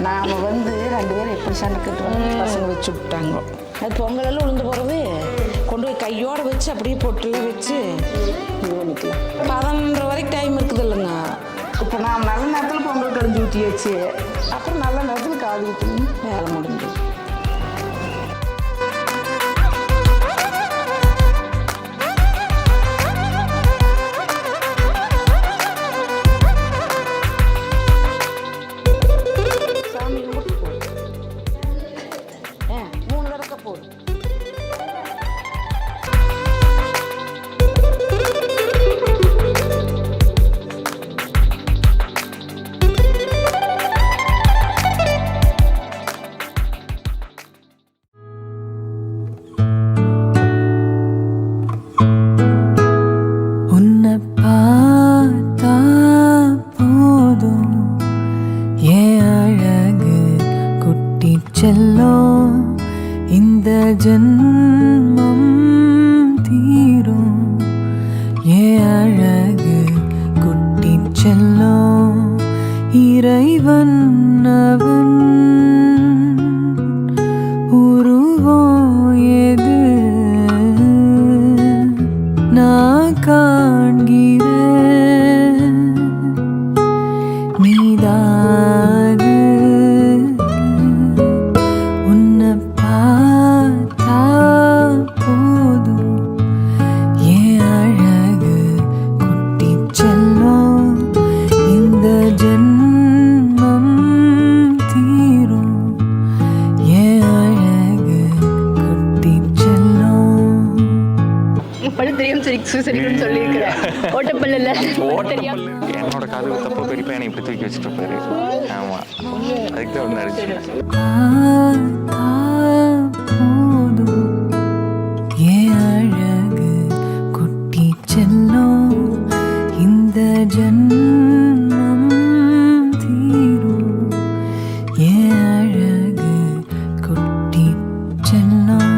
நாம் வந்து 2 பேரும் எப்படி சண்டை கட்டுவோம் பசங்க வச்சு விட்டாங்க. அது பொங்கலெல்லாம் உளுந்து போகிறது கொண்டு போய் கையோடு வச்சு அப்படியே பொட்டில் வச்சு இது பண்ணிக்கலாம். 11:30 வரைக்கும் டைம் இருக்குது இல்லைங்க. இப்போ நான் நல்ல நேரத்தில் பொங்கல் கழிஞ்சு ஊற்றியாச்சு, அப்புறம் நல்ல நேரத்தில் காது ஊற்றணும், வேலை முடிஞ்சு. செல்லும் இந்த ஜன்மம் தீரும் ஏன் அழகு குட்டி செல்லும் இறைவன் அவன் உருவம் எது நான் காண்கிறேன் நீதான் என்னோட காது தப்போ பெரியப்பா என்னை இப்படி தூக்கி வச்சுட்டு இருப்பாரு. ஆமா, அதுக்கு தான் ஒன்று அடிச்சு. ஏன் அழகு குட்டி செல்லும் இந்த ஜன்மம் தீரும் ஏன் அழகு குட்டி செல்லும்.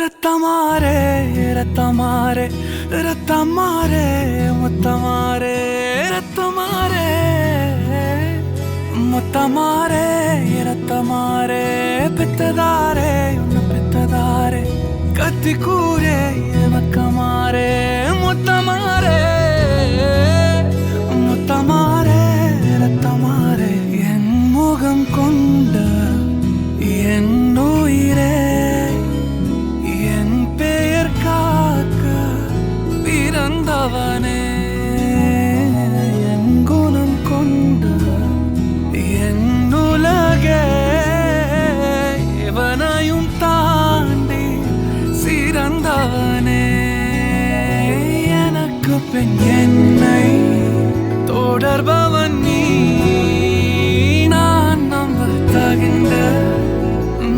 ரத்தமாரே ரத்தமாரே ரத்தமாரே முத்தமாரே ரத்தமாரே முத்தமாரே ரத்தமாரே பெத்ததாரே உன்னை பெத்ததாரே கத்தி கூரே மக்கமாரே முத்தமாரே முத்தமாரே ரத்தமாரே என் முகம் கொண்ட என் உயிரே பிறந்தவனே என் குணம் கொண்ட என் உலகே இவனையும் தாண்டி சிறந்தவனே எனக்கு பெண் என்னை தொடர்பவன் நீ நான் நம்ப தகின்ற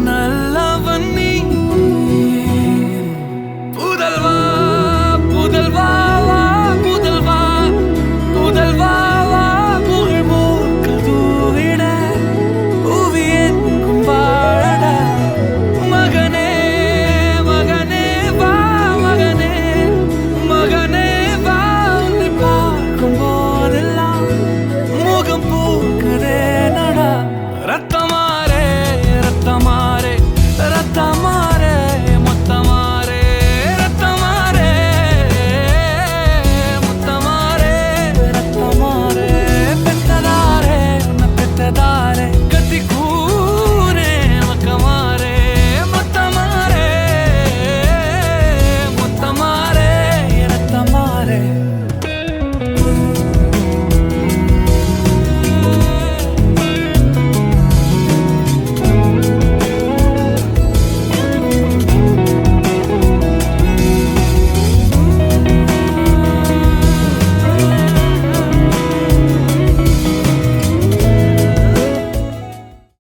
நல்லவன் நீ புதல்வா புதல்வா புதல்வா புதல்வா புகழ் மூர்க்கதூவிட புவி எங்கும் வாழட மகனே மகனே வா மகனே மகனே வா உன்னை பார்க்கும் போதெல்லாம் கத்தி கூறே மக்கமாற